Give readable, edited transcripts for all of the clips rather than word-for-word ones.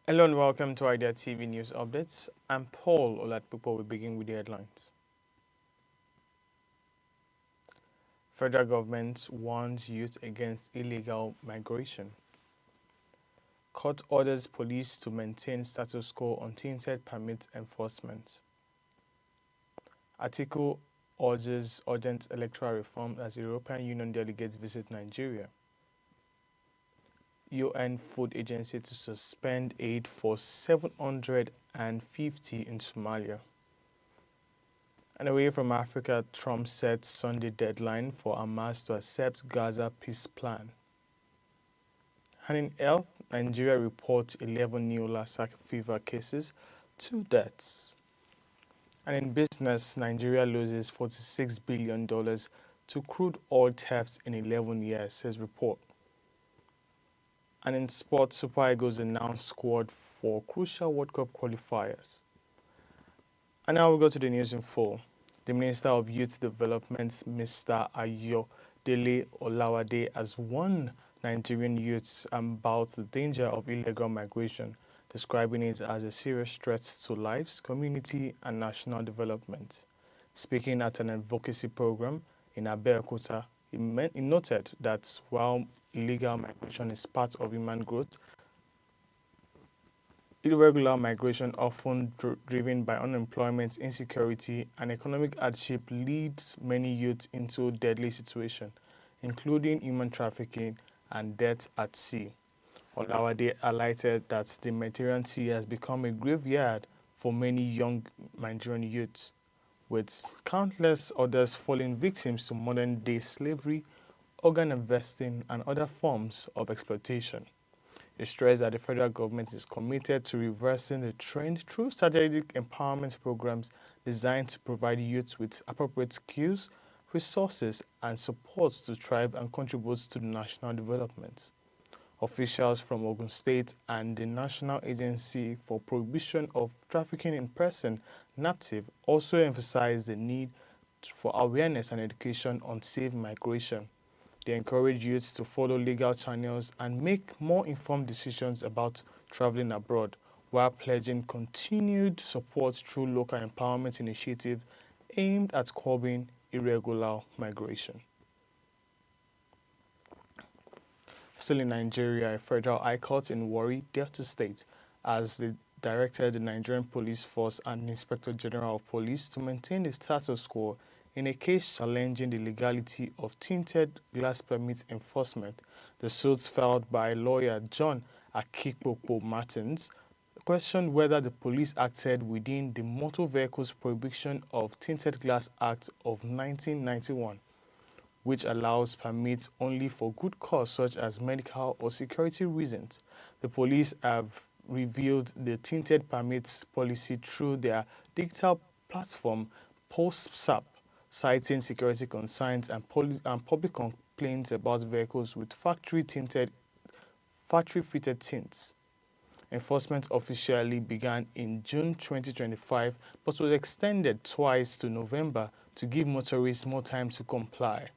Hello and welcome to Idea TV News Updates. I'm Paul Olatpupo. We begin with the headlines. Federal government warns youth against illegal migration. Court orders police to maintain status quo on tinted permit enforcement. ATIKU urges urgent electoral reform as European Union delegates visit Nigeria. UN Food Agency to suspend aid for 750 in Somalia. And away from Africa, Trump sets Sunday deadline for HAMAS to accept Gaza peace plan. And in health, Nigeria reports 11 new LASSA fever cases, 2 deaths. And in business, Nigeria loses $46 billion to crude oil theft in 11 years, says report. And in sports, Super Eagles announced squad for crucial World Cup qualifiers. And now we go to the news in full. The Minister of Youth Development, Mr. Ayodele Olawade, has warned Nigerian youths about the danger of illegal migration, describing it as a serious threat to lives, community, and national development. Speaking at an advocacy program in Abeokuta, he noted that while illegal migration is part of human growth, irregular migration, often driven by unemployment, insecurity, and economic hardship, leads many youth into deadly situations, including human trafficking and death at sea. Olawade highlighted that the Mediterranean Sea has become a graveyard for many young Nigerian youths, with countless others falling victims to modern-day slavery, organ investing, and other forms of exploitation. He stressed that the federal government is committed to reversing the trend through strategic empowerment programs designed to provide youth with appropriate skills, resources, and support to thrive and contribute to the national development. Officials from Ogun State and the National Agency for Prohibition of Trafficking in Person, NAPTIV, also emphasized the need for awareness and education on safe migration. They encourage youth to follow legal channels and make more informed decisions about traveling abroad, while pledging continued support through local empowerment initiatives aimed at curbing irregular migration. Still in Nigeria, a federal high court in Warri, Delta State, has directed the Nigerian Police Force and Inspector General of Police to maintain the status quo in a case challenging the legality of tinted glass permit enforcement. The suits filed by lawyer John Akikpopo Martins questioned whether the police acted within the Motor Vehicles Prohibition of Tinted Glass Act of 1991, which allows permits only for good cause such as medical or security reasons. The police have revealed the tinted permits policy through their digital platform PostSAP, citing security concerns and public complaints about vehicles with factory-fitted tints. Enforcement officially began in June 2025 but was extended twice to November to give motorists more time to comply.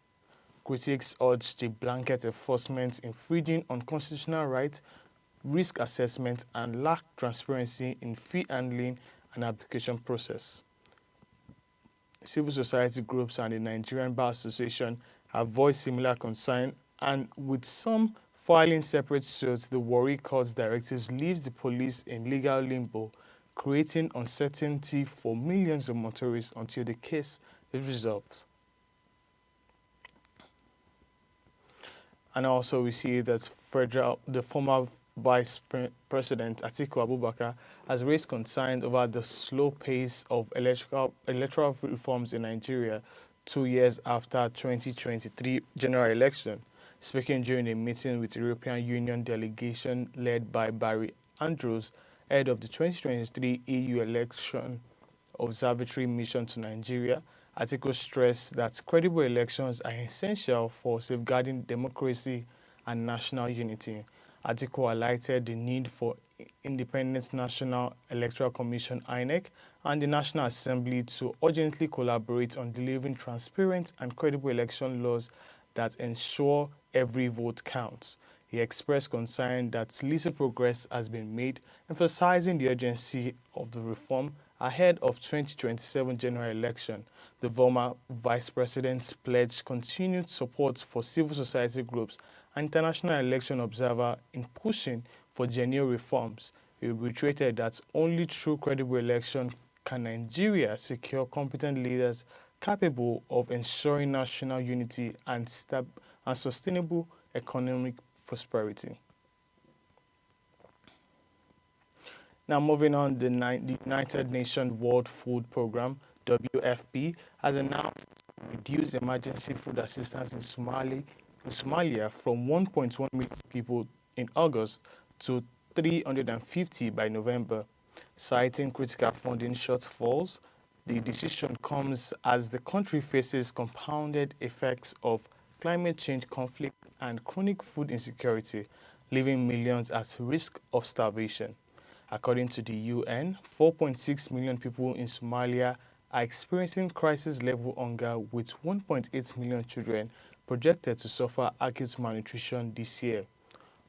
Critics urged the blanket enforcement infringing on constitutional rights, risk assessment, and lack transparency in fee handling and application process. Civil society groups and the Nigerian Bar Association have voiced similar concern, and with some filing separate suits, the Warri Court's directives leaves the police in legal limbo, creating uncertainty for millions of motorists until the case is resolved. And also we see that the former Vice President ATIKU Abubakar has raised concern over the slow pace of electoral reforms in Nigeria 2 years after 2023 general election. Speaking during a meeting with the European Union delegation led by Barry Andrews, head of the 2023 EU election observatory mission to Nigeria, ATIKU stressed that credible elections are essential for safeguarding democracy and national unity. ATIKU highlighted the need for Independent National Electoral Commission (INEC) and the National Assembly to urgently collaborate on delivering transparent and credible election laws that ensure every vote counts. He expressed concern that little progress has been made, emphasizing the urgency of the reform ahead of 2027 general election. The former vice president pledged continued support for civil society groups and international election observers in pushing for genuine reforms. He reiterated that only through credible election can Nigeria secure competent leaders capable of ensuring national unity and sustainable economic prosperity. Now, moving on, the United Nations World Food Programme, WFP, has announced to reduce emergency food assistance in Somalia from 1.1 million people in August to 350 by November. Citing critical funding shortfalls, the decision comes as the country faces compounded effects of climate change conflict and chronic food insecurity, leaving millions at risk of starvation. According to the UN, 4.6 million people in Somalia are experiencing crisis-level hunger, with 1.8 million children projected to suffer acute malnutrition this year.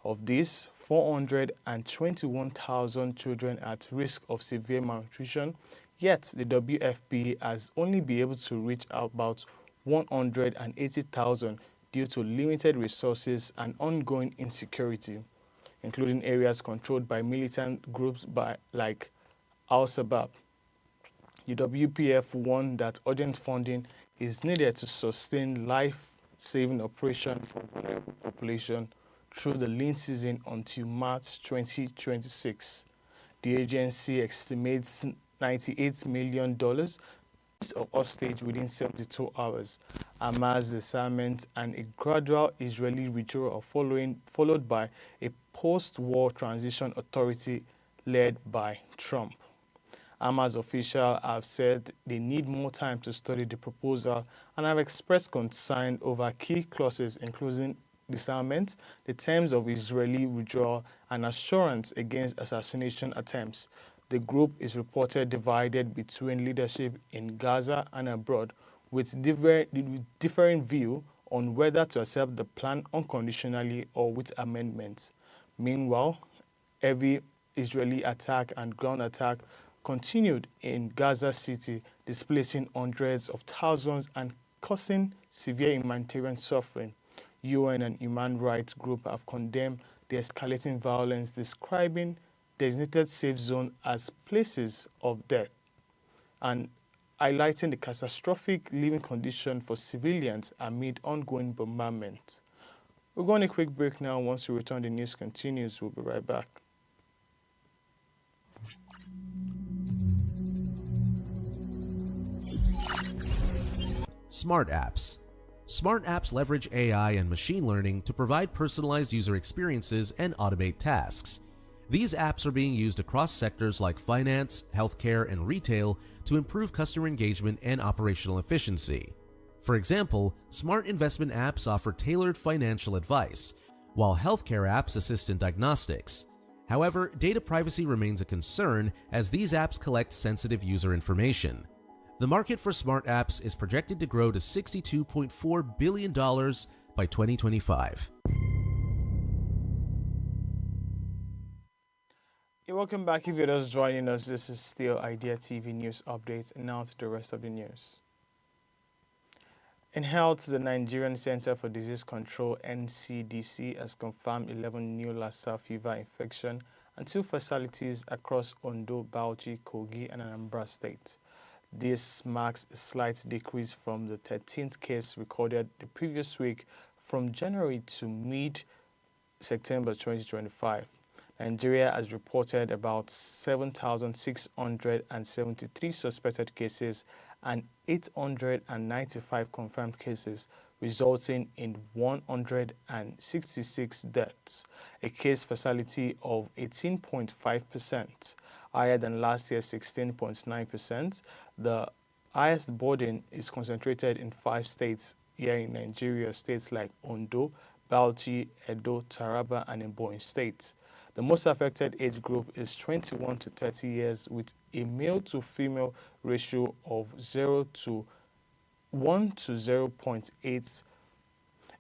Of these, 421,000 children are at risk of severe malnutrition, yet the WFP has only been able to reach about 180,000 due to limited resources and ongoing insecurity, including areas controlled by militant groups like Al-Shabaab. The WPF warned that urgent funding is needed to sustain life-saving operations for vulnerable population through the lean season until March 2026. The agency estimates $98 million of hostage within 72 hours, Hamas disarmament, and a gradual Israeli withdrawal followed by a post-war transition authority led by Trump. Hamas officials have said they need more time to study the proposal and have expressed concern over key clauses including disarmament, the terms of Israeli withdrawal, and assurance against assassination attempts. The group is reported divided between leadership in Gaza and abroad, with differing view on whether to accept the plan unconditionally or with amendments. Meanwhile, heavy Israeli attack and ground attack continued in Gaza City, displacing hundreds of thousands and causing severe humanitarian suffering. UN and human rights groups have condemned the escalating violence, describing designated safe zones as places of death and highlighting the catastrophic living conditions for civilians amid ongoing bombardment. We're going to a quick break now. Once we return, the news continues. We'll be right back. Smart apps. Smart apps leverage AI and machine learning to provide personalized user experiences and automate tasks. These apps are being used across sectors like finance, healthcare, and retail to improve customer engagement and operational efficiency. For example, smart investment apps offer tailored financial advice, while healthcare apps assist in diagnostics. However, data privacy remains a concern as these apps collect sensitive user information. The market for smart apps is projected to grow to $62.4 billion by 2025. Hey, welcome back. If you're just joining us, this is still Idea TV News Updates, and now to the rest of the news. In health, the Nigerian Center for Disease Control (NCDC) has confirmed 11 new Lassa fever infections and 2 fatalities across Ondo, Bauchi, Kogi, and Anambra State. This marks a slight decrease from the 13th case recorded the previous week from January to mid-September 2025. Nigeria has reported about 7,673 suspected cases and 895 confirmed cases, resulting in 166 deaths, a case fatality of 18.5%, higher than last year's 16.9%. The highest burden is concentrated in 5 states here in Nigeria, states like Ondo, Bauchi, Edo, Taraba, and Ebonyi State. The most affected age group is 21 to 30 years, with a male to female ratio of 1 to 0.8.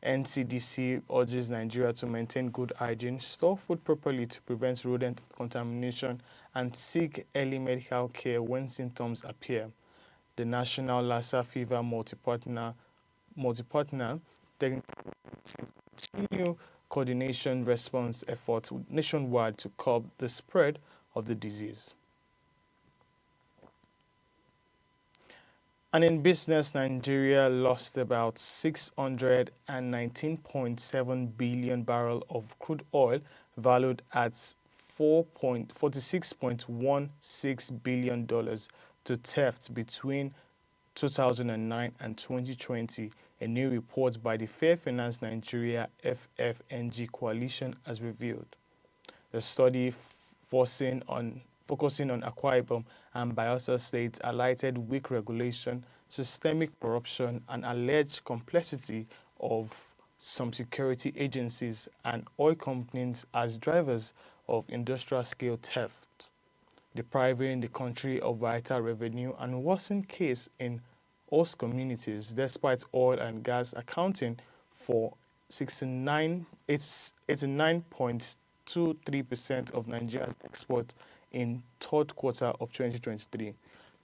NCDC urges Nigeria to maintain good hygiene, store food properly to prevent rodent contamination, and seek early medical care when symptoms appear. The National LASSA Fever multi-partner continue coordination response efforts nationwide to curb the spread of the disease. And in business, Nigeria lost about 619.7 billion barrels of crude oil valued at $46.16 billion to theft between 2009 and 2020, a new report by the Fair Finance Nigeria FFNG coalition has revealed. The study focusing on Akwa Ibom and Bayelsa states highlighted weak regulation, systemic corruption, and alleged complexity of some security agencies and oil companies as drivers of industrial-scale theft, depriving the country of vital revenue and worsening case in host communities, despite oil and gas accounting for 89.23% of Nigeria's export in third quarter of 2023.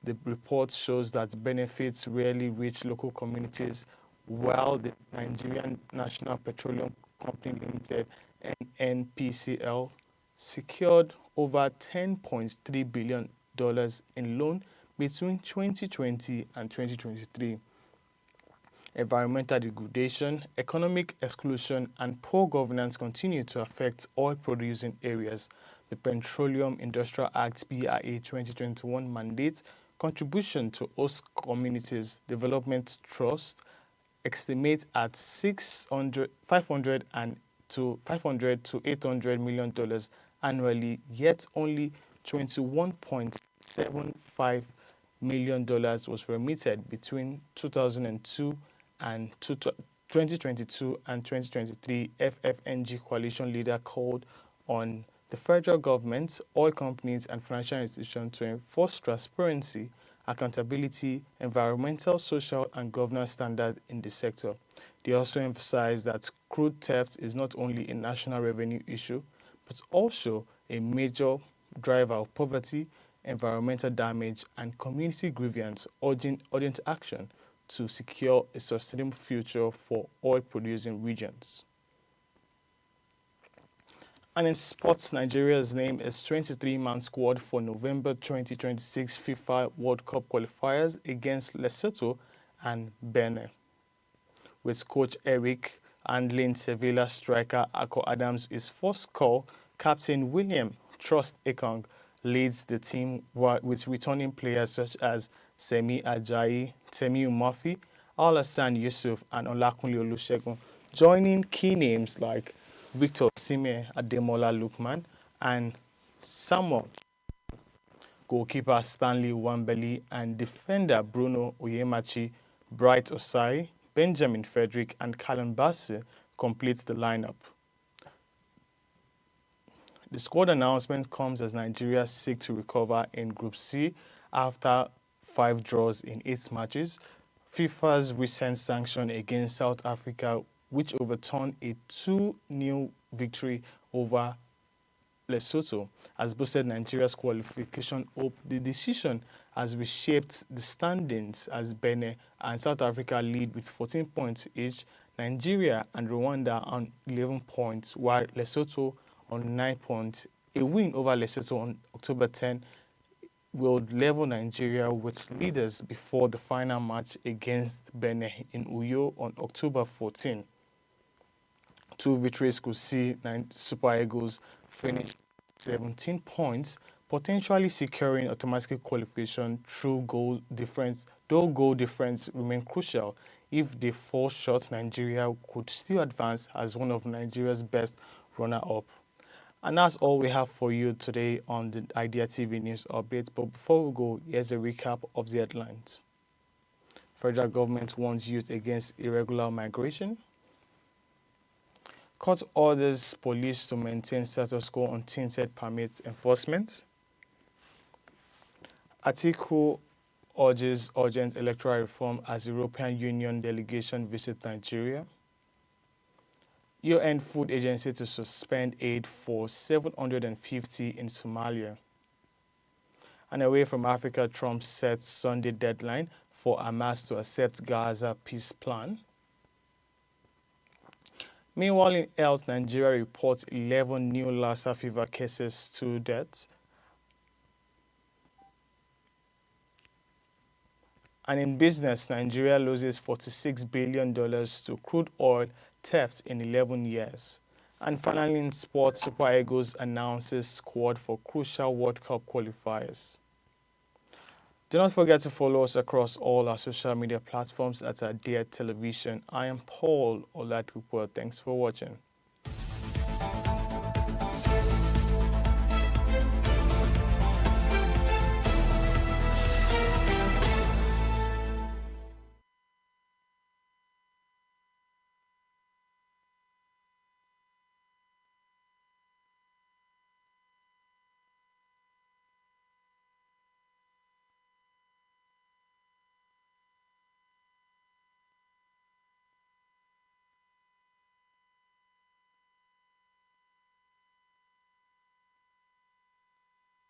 The report shows that benefits rarely reach local communities, while the Nigerian National Petroleum Company Limited, NNPCL, secured over $10.3 billion in loan between 2020 and 2023. Environmental degradation, economic exclusion, and poor governance continue to affect oil-producing areas. The Petroleum Industrial Act (PIA) 2021 mandates contribution to host communities development trust estimate at $500 to $800 million annually, yet only $21.75 million was remitted between 2022 and 2023. FFNG coalition leader called on the federal government, oil companies, and financial institutions to enforce transparency, accountability, environmental, social, and governance standards in the sector. They also emphasized that crude theft is not only a national revenue issue, but also a major driver of poverty, environmental damage, and community grievance, urging urgent action to secure a sustainable future for oil-producing regions. And in sports, Nigeria's name is 23-man squad for November 2026 FIFA World Cup qualifiers against Lesotho and Benin, with coach Eric handling Sevilla striker Ako Adams is first call. Captain William Trust Ekong leads the team with returning players such as Semi Ajayi, Temi Murphy, Alassane Yusuf, and Olakunle Olusegun, joining key names like Victor Osimhen, Ademola Lookman, and Samuel, goalkeeper Stanley Wambeli, and defender Bruno Oyemachi, Bright Osai, Benjamin Frederick, and Callum Bassey completes the lineup. The squad announcement comes as Nigeria seek to recover in Group C after 5 draws in 8 matches. FIFA's recent sanction against South Africa, which overturned a 2-0 victory over Lesotho, has boosted Nigeria's qualification hope. The decision has reshaped the standings as Benin and South Africa lead with 14 points each, Nigeria and Rwanda on 11 points, while Lesotho on 9 points. A win over Lesotho on October 10 will level Nigeria with leaders before the final match against Benin in Uyo on October 14. 2 victories could see Super Eagles finish 17 points, potentially securing automatic qualification through goal difference, though goal difference remain crucial. If they fall short, Nigeria could still advance as one of Nigeria's best runner-up. And that's all we have for you today on the Idea TV News Update. But before we go, here's a recap of the headlines. Federal government warns youth against irregular migration. Court orders police to maintain status quo on tinted permits enforcement. ATIKU urges urgent electoral reform as European Union delegation visit Nigeria. UN Food Agency to suspend aid for 750 in Somalia. And away from Africa, Trump sets Sunday deadline for Hamas to accept Gaza peace plan. Meanwhile, in health, Nigeria reports 11 new Lassa fever cases, 2 deaths. And in business, Nigeria loses $46 billion to crude oil theft in 11 years. And finally, in sports, Super Eagles announces squad for crucial World Cup qualifiers. Do not forget to follow us across all our social media platforms at Dear Television. I am Paul Olatupo. Thanks for watching.